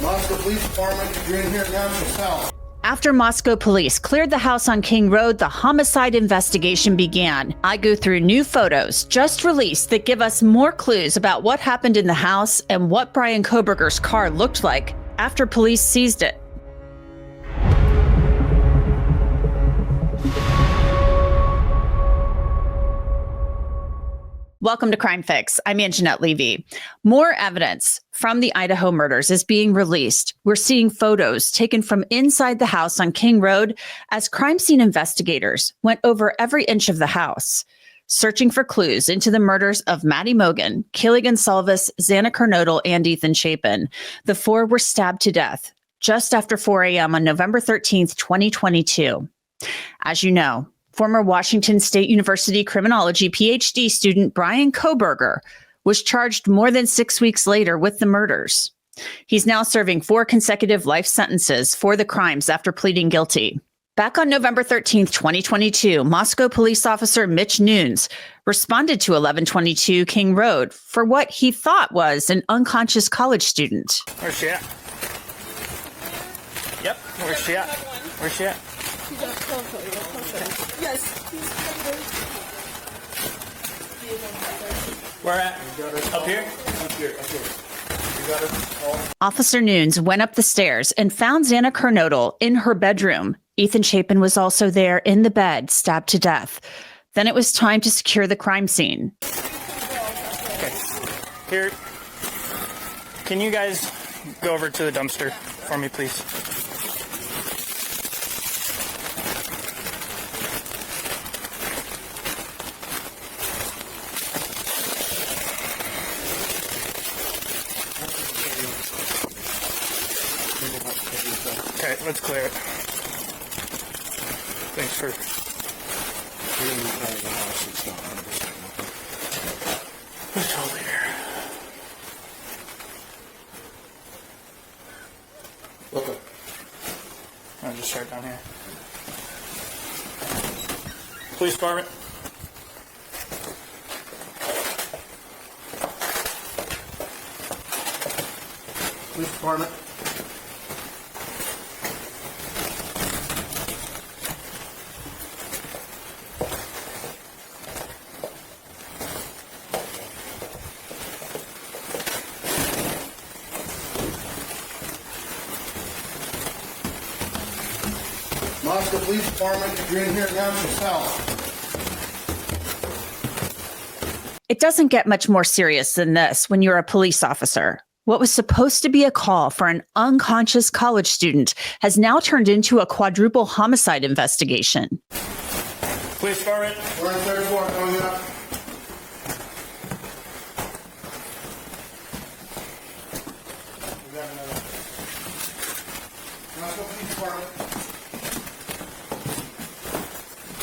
Moscow Police Department, you're in here now yourself. After Moscow police cleared the house on King Road, the homicide investigation began. I go through new photos just released that give us more clues about what happened in the house and what Bryan Kohberger's car looked like after police seized it. Welcome to Crime Fix. I'm Angenette Levy. More evidence from the Idaho murders is being released. We're seeing photos taken from inside the house on King Road as crime scene investigators went over every inch of the house, searching for clues into the murders of Maddie Mogen, Kaylee Goncalves, Xana Kernodle, and Ethan Chapin. The four were stabbed to death just after 4 a.m. on November 13th, 2022. As you know, former Washington State University criminology PhD student Bryan Kohberger was charged more than 6 weeks later with the murders. He's now serving 4 consecutive life sentences for the crimes after pleading guilty. Back on November 13th, 2022, Moscow police officer Mitch Nunes responded to 1122 King Road for what he thought was an unconscious college student. Where's she at? Yep, where's she at? Where's she at? Yes. Where at? Up here? Up here. You got her? Officer Nunes went up the stairs and found Xana Kernodle in her bedroom. Ethan Chapin was also there in the bed, stabbed to death. Then it was time to secure the crime scene. Okay. Here. Can you guys go over to the dumpster for me, please? Okay, let's clear it. Thanks for... It's totally here. Okay. I'll just start down here. Police department. Police Department. Moscow Police Department, you're in here now yourself. It doesn't get much more serious than this when you're a police officer. What was supposed to be a call for an unconscious college student has now turned into a quadruple homicide investigation. Police department. We're on third floor, coming up. We got another. Moscow Police Department.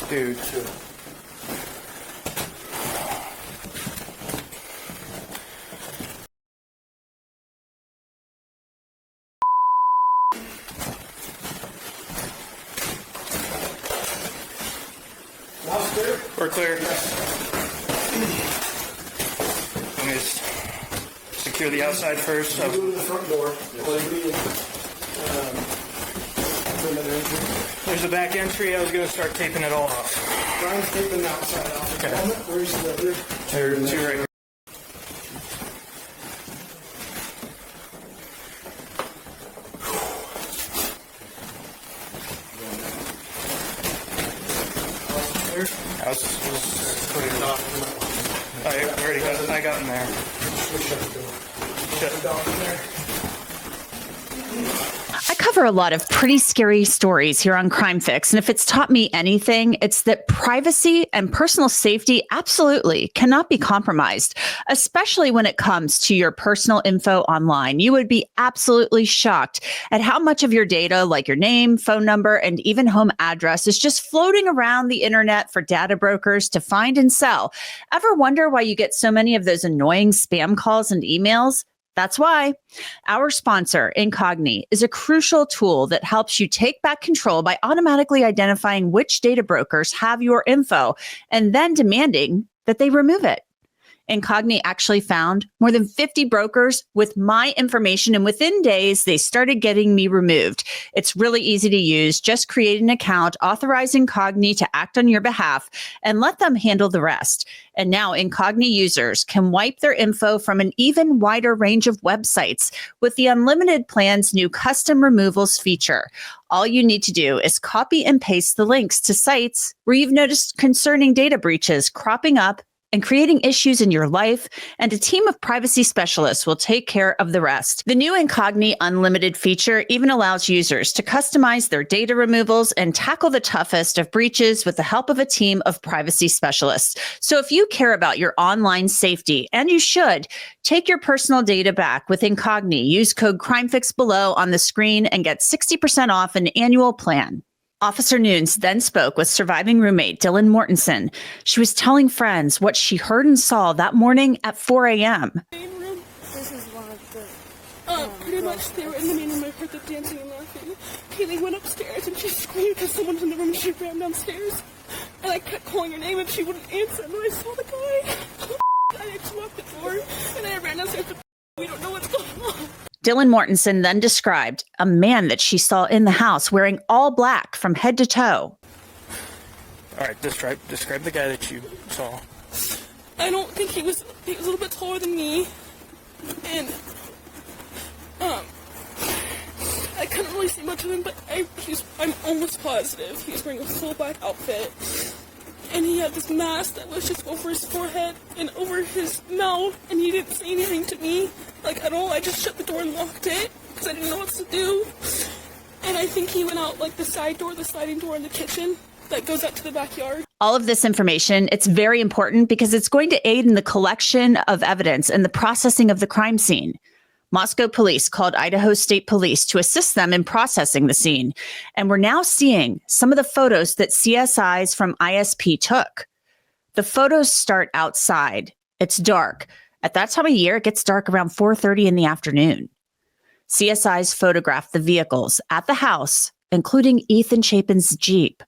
Dude. We're clear. Let me just secure the outside first. Go to the front door. There's a back entry. I was going to start taping it all off. Brian's taping the outside off. Okay. Where's the... There are 2 right here. House was clear. I already got it. I got in there. Shut the door in there. I cover a lot of pretty scary stories here on Crime Fix, and if it's taught me anything, it's that privacy and personal safety absolutely cannot be compromised, especially when it comes to your personal info online. You would be absolutely shocked at how much of your data, like your name, phone number, and even home address, is just floating around the internet for data brokers to find and sell. Ever wonder why you get so many of those annoying spam calls and emails? That's why our sponsor, Incogni, is a crucial tool that helps you take back control by automatically identifying which data brokers have your info and then demanding that they remove it. Incogni actually found more than 50 brokers with my information, and within days, they started getting me removed. It's really easy to use. Just create an account, authorize Incogni to act on your behalf, and let them handle the rest. And now Incogni users can wipe their info from an even wider range of websites with the unlimited plan's new custom removals feature. All you need to do is copy and paste the links to sites where you've noticed concerning data breaches cropping up and creating issues in your life, and a team of privacy specialists will take care of the rest. The new Incogni Unlimited feature even allows users to customize their data removals and tackle the toughest of breaches with the help of a team of privacy specialists. So if you care about your online safety, and you should, take your personal data back with Incogni. Use code CRIMEFIX below on the screen and get 60% off an annual plan. Officer Nunes then spoke with surviving roommate Dylan Mortensen. She was telling friends what she heard and saw that morning at 4 a.m. This is one of the... Pretty much they were in the main room. I heard them dancing and laughing. Kaylee went upstairs and she screamed because someone was in the room and she ran downstairs. And I kept calling her name and she wouldn't answer. And then I saw the guy. I just locked the door and I ran downstairs. We don't know what's going on. Dylan Mortensen then described a man that she saw in the house wearing all black from head to toe. All right, describe the guy that you saw. I don't think he was a little bit taller than me. And, I couldn't really see much of him, but I'm almost positive he was wearing a full black outfit. And he had this mask that was just over his forehead and over his mouth, and he didn't say anything to me, like, at all. I just shut the door and locked it, because I didn't know what to do. And I think he went out, like, the side door, the sliding door in the kitchen that goes out to the backyard. All of this information, it's very important because it's going to aid in the collection of evidence and the processing of the crime scene. Moscow police called Idaho State Police to assist them in processing the scene. And we're now seeing some of the photos that CSIs from ISP took. The photos start outside. It's dark. At that time of year, it gets dark around 4:30 in the afternoon. CSIs photographed the vehicles at the house, including Ethan Chapin's Jeep.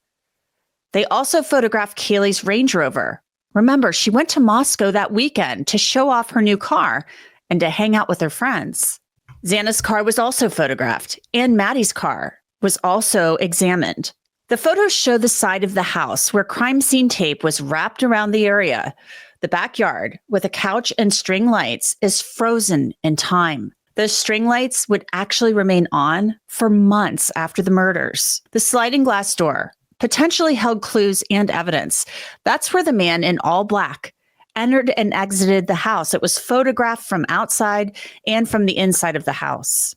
They also photographed Kaylee's Range Rover. Remember, she went to Moscow that weekend to show off her new car and to hang out with her friends. Xana's car was also photographed, and Maddie's car was also examined. The photos show the side of the house where crime scene tape was wrapped around the area. The backyard, with a couch and string lights, is frozen in time. Those string lights would actually remain on for months after the murders. The sliding glass door potentially held clues and evidence. That's where the man in all black entered and exited the house. It was photographed from outside and from the inside of the house.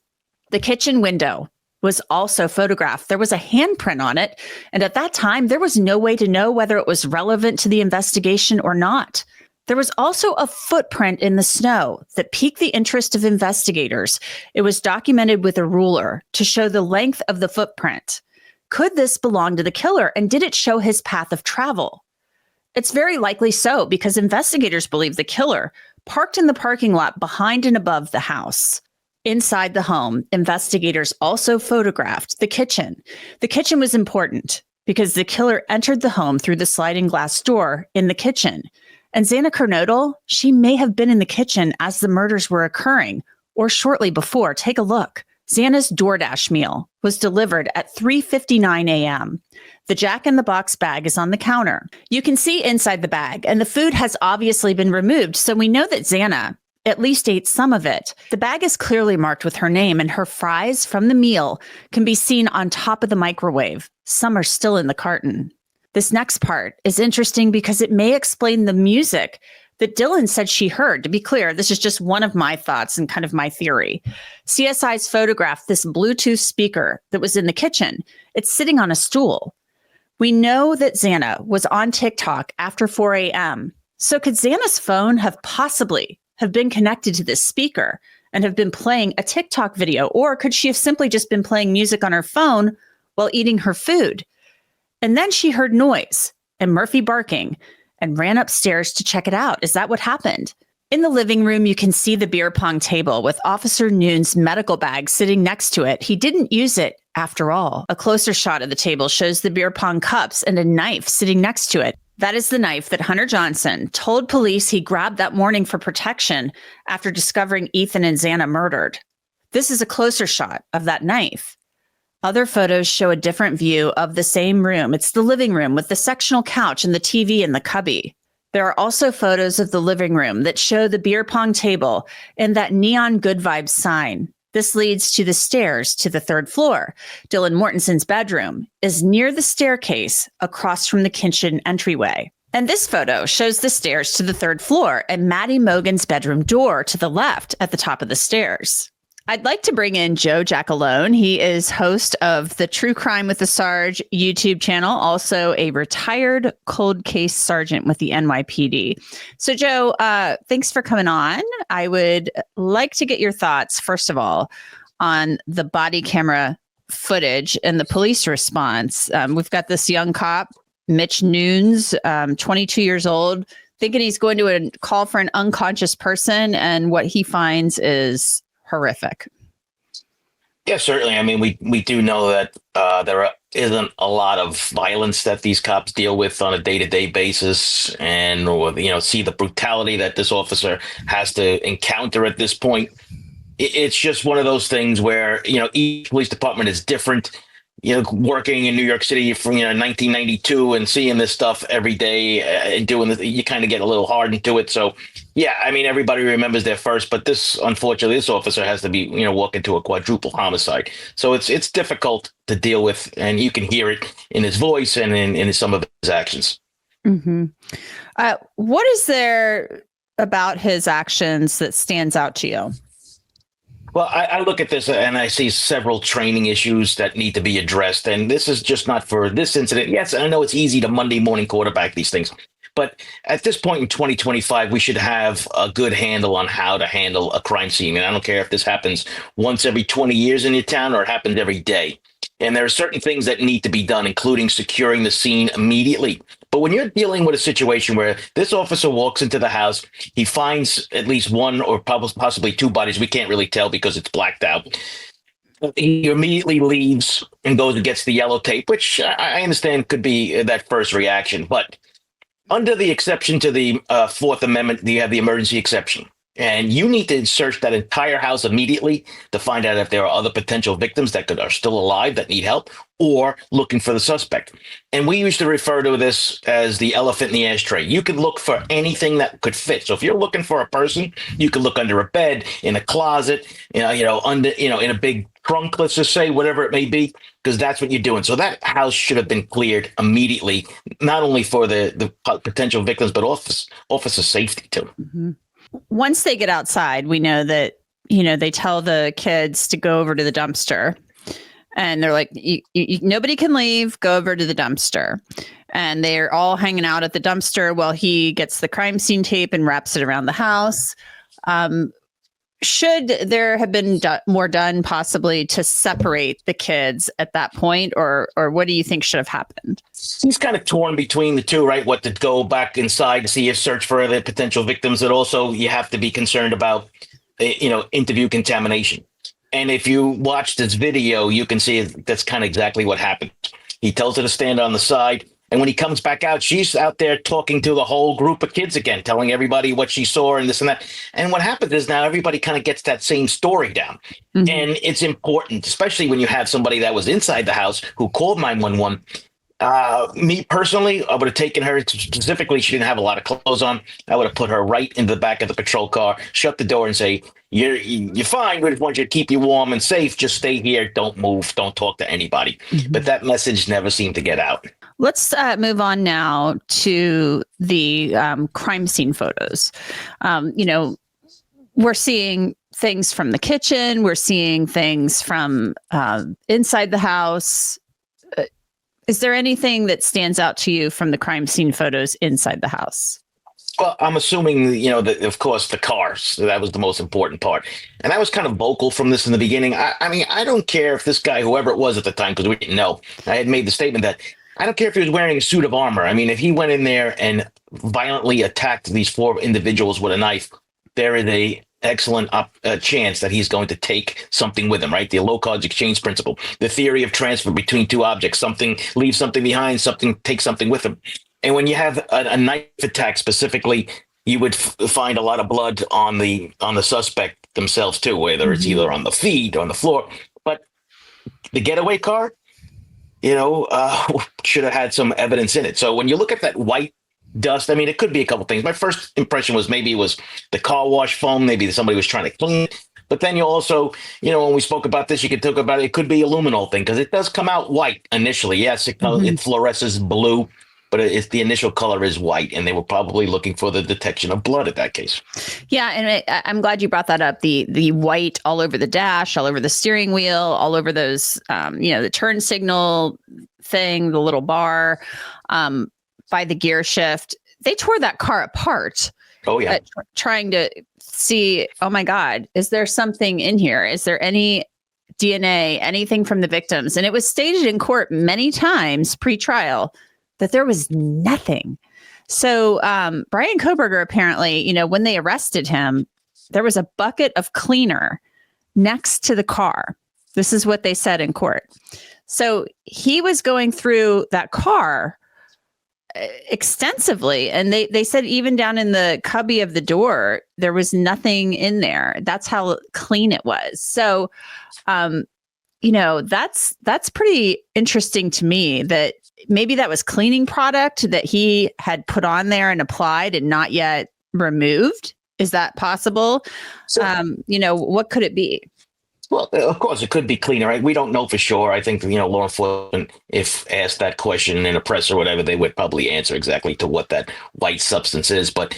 The kitchen window was also photographed. There was a handprint on it, and at that time, there was no way to know whether it was relevant to the investigation or not. There was also a footprint in the snow that piqued the interest of investigators. It was documented with a ruler to show the length of the footprint. Could this belong to the killer, and did it show his path of travel? It's very likely so, because investigators believe the killer parked in the parking lot behind and above the house. Inside the home, investigators also photographed the kitchen. The kitchen was important because the killer entered the home through the sliding glass door in the kitchen. And Xana Kernodle, she may have been in the kitchen as the murders were occurring or shortly before. Take a look. Xana's DoorDash meal was delivered at 3:59 a.m. The Jack-in-the-Box bag is on the counter. You can see inside the bag, and the food has obviously been removed, so we know that Xana at least ate some of it. The bag is clearly marked with her name, and her fries from the meal can be seen on top of the microwave. Some are still in the carton. This next part is interesting because it may explain the music that Dylan said she heard. To be clear, this is just one of my thoughts and kind of my theory. CSI's photographed this Bluetooth speaker that was in the kitchen. It's sitting on a stool. We know that Xana was on TikTok after 4 a.m. So could Xana's phone have possibly have been connected to this speaker and have been playing a TikTok video? Or could she have simply just been playing music on her phone while eating her food? And then she heard noise and Murphy barking and ran upstairs to check it out. Is that what happened? In the living room, you can see the beer pong table with Officer Nunes' medical bag sitting next to it. He didn't use it after all. A closer shot of the table shows the beer pong cups and a knife sitting next to it. That is the knife that Hunter Johnson told police he grabbed that morning for protection after discovering Ethan and Xana murdered. This is a closer shot of that knife. Other photos show a different view of the same room. It's the living room with the sectional couch and the TV in the cubby. There are also photos of the living room that show the beer pong table and that neon good vibes sign. This leads to the stairs to the third floor. Dylan Mortenson's bedroom is near the staircase across from the kitchen entryway. And this photo shows the stairs to the third floor and Maddie Mogen's bedroom door to the left at the top of the stairs. I'd like to bring in Joe Giacalone. He is host of the True Crime with the Sarge YouTube channel, also a retired cold case sergeant with the NYPD. So, Joe, thanks for coming on. I would like to get your thoughts, first of all, on the body camera footage and the police response. We've got this young cop, Mitch Nunes, 22 years old, thinking he's going to call for an unconscious person, and what he finds is horrific. Yeah, certainly. I mean, we do know that there isn't a lot of violence that these cops deal with on a day-to-day basis, and see the brutality that this officer has to encounter at this point. It's just one of those things where each police department is different. Working in New York City from 1992 and seeing this stuff every day and doing this, you kind of get a little hardened to it. So, yeah, I mean, everybody remembers their first, but unfortunately, this officer has to be, walk into a quadruple homicide. So it's difficult to deal with, and you can hear it in his voice and in some of his actions. Mm-hmm. What is there about his actions that stands out to you? Well, I look at this and I see several training issues that need to be addressed. And this is just not for this incident. Yes, I know it's easy to Monday morning quarterback these things. But at this point in 2025, we should have a good handle on how to handle a crime scene. And I don't care if this happens once every 20 years in your town or it happens every day. And there are certain things that need to be done, including securing the scene immediately. But when you're dealing with a situation where this officer walks into the house, he finds at least one or possibly two bodies. We can't really tell because it's blacked out. He immediately leaves and goes and gets the yellow tape, which I understand could be that first reaction. But under the exception to the Fourth Amendment, you have the emergency exception. And you need to search that entire house immediately to find out if there are other potential victims that are still alive that need help or looking for the suspect. And we used to refer to this as the elephant in the ashtray. You could look for anything that could fit. So if you're looking for a person, you could look under a bed, in a closet, under, in a big trunk, let's just say, whatever it may be, because that's what you're doing. So that house should have been cleared immediately, not only for the potential victims, but officer safety too. Mm-hmm. Once they get outside, we know that, they tell the kids to go over to the dumpster, and they're like, nobody can leave, go over to the dumpster. And they're all hanging out at the dumpster while he gets the crime scene tape and wraps it around the house. Should there have been more done possibly to separate the kids at that point, or what do you think should have happened? He's kind of torn between the two, right? What to go back inside to see if search for the potential victims, but also you have to be concerned about, interview contamination. And if you watch this video, you can see that's kind of exactly what happened. He tells her to stand on the side. And when he comes back out, she's out there talking to the whole group of kids again, telling everybody what she saw and this and that. And what happens is now everybody kind of gets that same story down. Mm-hmm. And it's important, especially when you have somebody that was inside the house who called 911. Me personally, I would have taken her specifically. She didn't have a lot of clothes on. I would have put her right into the back of the patrol car, shut the door and say, you're fine. We just want you to keep you warm and safe. Just stay here. Don't move. Don't talk to anybody. Mm-hmm. But that message never seemed to get out. Let's move on now to the crime scene photos. We're seeing things from the kitchen. We're seeing things from inside the house. Is there anything that stands out to you from the crime scene photos inside the house? Well, I'm assuming, that, of course, the cars. So that was the most important part. And I was kind of vocal from this in the beginning. I mean, I don't care if this guy, whoever it was at the time, because we didn't know, I had made the statement that I don't care if he was wearing a suit of armor. I mean, if he went in there and violently attacked these four individuals with a knife, there is a excellent chance that he's going to take something with him, right? The low cards exchange principle, the theory of transfer between two objects, leave something behind, take something with him. And when you have a knife attack specifically, you would find a lot of blood on the suspect themselves too, whether it's either on the feet or on the floor. But the getaway car, should have had some evidence in it. So when you look at that white dust, I mean, it could be a couple things. My first impression was maybe it was the car wash foam. Maybe somebody was trying to clean it. But then you also, when we spoke about this, you could talk about it could be a luminol thing because it does come out white initially. Yes, it fluoresces blue, but it's the initial color is white, and they were probably looking for the detection of blood in that case. Yeah, and I'm glad you brought that up. The white all over the dash, all over the steering wheel, all over those, the turn signal thing, the little bar by the gear shift. They tore that car apart. Oh, yeah. Trying to see, oh, my God, is there something in here? Is there any DNA, anything from the victims? And it was stated in court many times pre-trial that there was nothing. So Bryan Kohberger, apparently, when they arrested him, there was a bucket of cleaner next to the car. This is what they said in court. So he was going through that car extensively. And they said even down in the cubby of the door, there was nothing in there. That's how clean it was. So, that's pretty interesting to me that maybe that was cleaning product that he had put on there and applied and not yet removed. Is that possible? So, what could it be? Well, of course, it could be cleaner, right? We don't know for sure. I think, law enforcement, if asked that question in a press or whatever, they would probably answer exactly to what that white substance is. But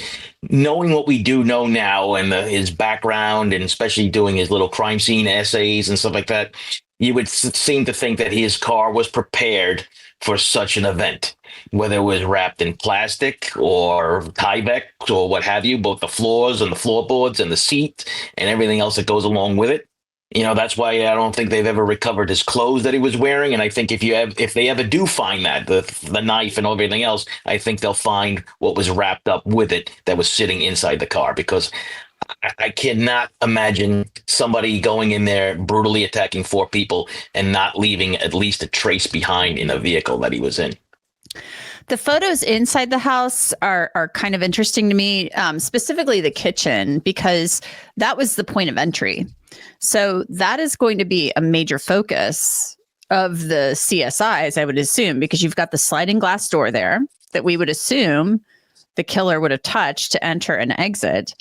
knowing what we do know now and his background, and especially doing his little crime scene essays and stuff like that, you would seem to think that his car was prepared for such an event, whether it was wrapped in plastic or Tyvek or what have you, both the floors and the floorboards and the seat and everything else that goes along with it. That's why I don't think they've ever recovered his clothes that he was wearing. And I think if they ever do find that, the knife and everything else, I think they'll find what was wrapped up with it that was sitting inside the car, because I cannot imagine somebody going in there brutally attacking 4 people and not leaving at least a trace behind in a vehicle that he was in. The photos inside the house are kind of interesting to me, specifically the kitchen, because that was the point of entry. So that is going to be a major focus of the CSIs, I would assume, because you've got the sliding glass door there that we would assume the killer would have touched to enter and exit.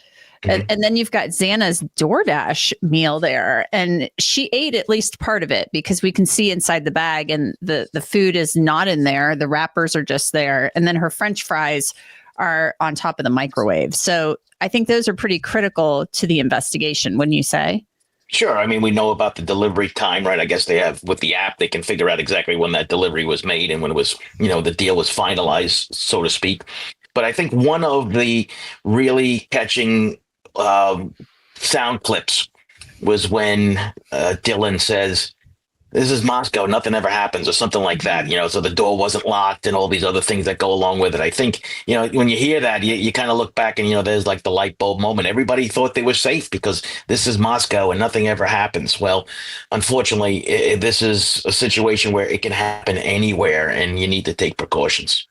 And then you've got Xana's DoorDash meal there, and she ate at least part of it because we can see inside the bag, and the food is not in there. The wrappers are just there. And then her French fries are on top of the microwave. So I think those are pretty critical to the investigation, wouldn't you say? Sure. I mean, we know about the delivery time, right? I guess they have, with the app, they can figure out exactly when that delivery was made and when it was, the deal was finalized, so to speak. But I think one of the really catching sound clips was when Dylan says, "This is Moscow, nothing ever happens," or something like that, so the door wasn't locked and all these other things that go along with it. I think, when you hear that, you kind of look back and, there's like the light bulb moment. Everybody thought they were safe because this is Moscow and nothing ever happens. Well, unfortunately, this is a situation where it can happen anywhere and you need to take precautions.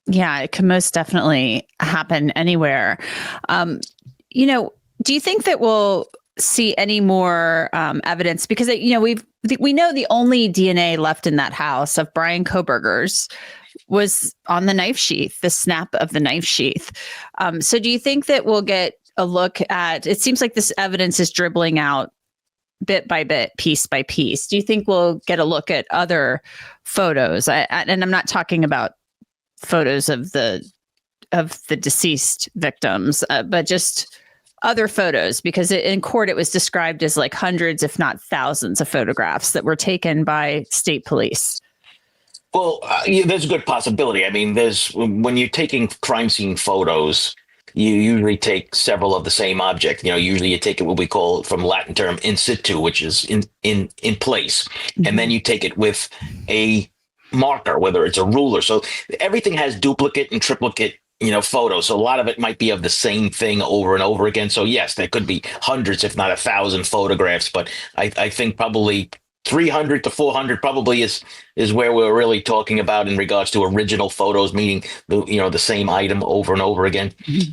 Yeah, it can most definitely happen anywhere. Do you think that we'll see any more evidence? Because, we know the only DNA left in that house of Bryan Kohberger's was on the knife sheath, the snap of the knife sheath. So do you think that we'll get a look at, it seems like this evidence is dribbling out bit by bit, piece by piece. Do you think we'll get a look at other photos? And I'm not talking about photos of the deceased victims, but just other photos, because in court it was described as like hundreds, if not thousands, of photographs that were taken by state police. Well, there's a good possibility. I mean, when you're taking crime scene photos, you usually take several of the same object. Usually you take it, what we call, from Latin term, in situ, which is in place. Mm-hmm. And then you take it with a marker, whether it's a ruler. So everything has duplicate and triplicate photos. So a lot of it might be of the same thing over and over again. So yes, there could be hundreds, if not 1,000 photographs, but I think probably 300 to 400 probably is where we're really talking about in regards to original photos, meaning the same item over and over again.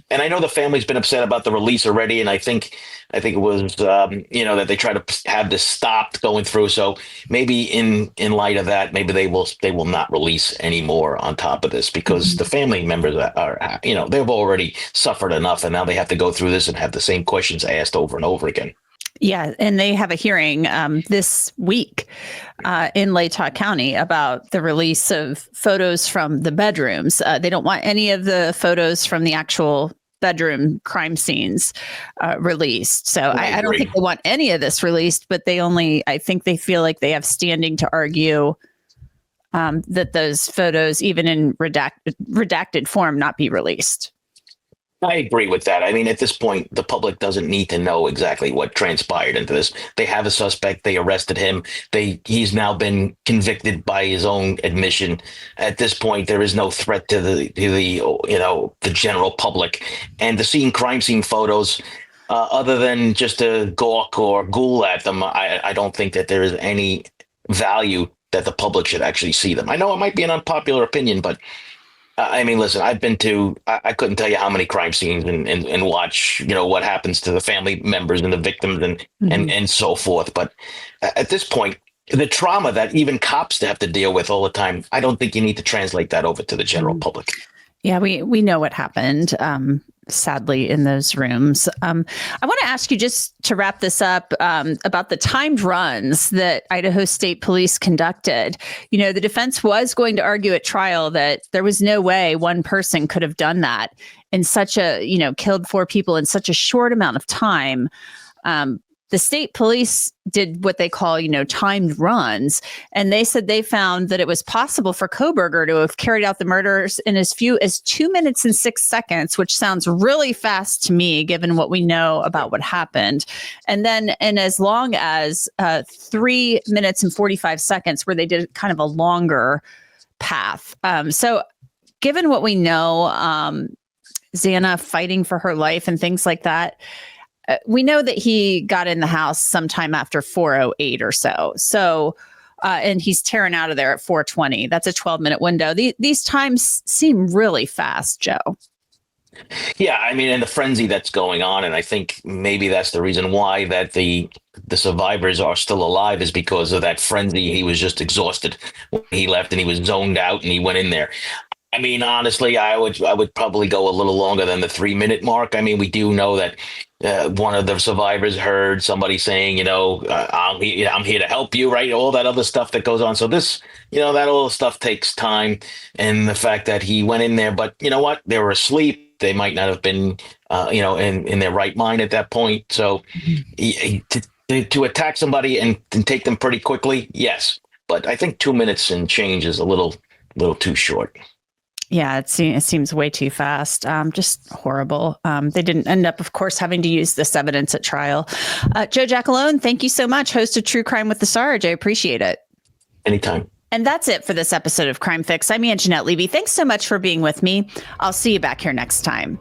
And I know the family's been upset about the release already, and I think it was that they try to have this stopped going through. So maybe in light of that, maybe they will not release any more on top of this, because the family members are they've already suffered enough, and now they have to go through this and have the same questions asked over and over again. Yeah, and they have a hearing this week in Latah County about the release of photos from the bedrooms. They don't want any of the photos from the actual bedroom crime scenes released. So I don't think they want any of this released, but I think they feel like they have standing to argue that those photos, even in redacted form, not be released. I agree with that. I mean, at this point, the public doesn't need to know exactly what transpired into this. They have a suspect. They arrested him. He's now been convicted by his own admission. At this point, there is no threat to the general public. And the crime scene photos, other than just to gawk or ghoul at them, I don't think that there is any value that the public should actually see them. I know it might be an unpopular opinion, but I mean, listen, I've been to, I couldn't tell you how many crime scenes and watch, what happens to the family members and the victims and so forth. But at this point, the trauma that even cops have to deal with all the time, I don't think you need to translate that over to the general public. Yeah, we know what happened, sadly, in those rooms. I want to ask you, just to wrap this up, about the timed runs that Idaho State Police conducted. The defense was going to argue at trial that there was no way one person could have done that in such killed 4 people in such a short amount of time. The state police did what they call, timed runs. And they said they found that it was possible for Kohberger to have carried out the murders in as few as 2 minutes and 6 seconds, which sounds really fast to me, given what we know about what happened. And then in as long as 3 minutes and 45 seconds, where they did kind of a longer path. So given what we know, Xana fighting for her life and things like that, we know that he got in the house sometime after 4:08 or so. So, and he's tearing out of there at 4:20. That's a 12-minute window. These times seem really fast, Joe. Yeah, I mean, and the frenzy that's going on, and I think maybe that's the reason why that the survivors are still alive, is because of that frenzy. He was just exhausted when he left, and he was zoned out, and he went in there. I mean, honestly, I would probably go a little longer than the 3-minute mark. I mean, we do know that one of the survivors heard somebody saying, I'm here to help you, right? All that other stuff that goes on. So this, that all stuff takes time. And the fact that he went in there, but you know what? They were asleep. They might not have been, in their right mind at that point. So to attack somebody and take them pretty quickly, yes. But I think 2 minutes and change is a little too short. Yeah, it seems way too fast. Just horrible. They didn't end up, of course, having to use this evidence at trial. Joe Giacalone, thank you so much. Host of True Crime with the Sarge. I appreciate it. Anytime. And that's it for this episode of Crime Fix. I'm Angenette Levy. Thanks so much for being with me. I'll see you back here next time.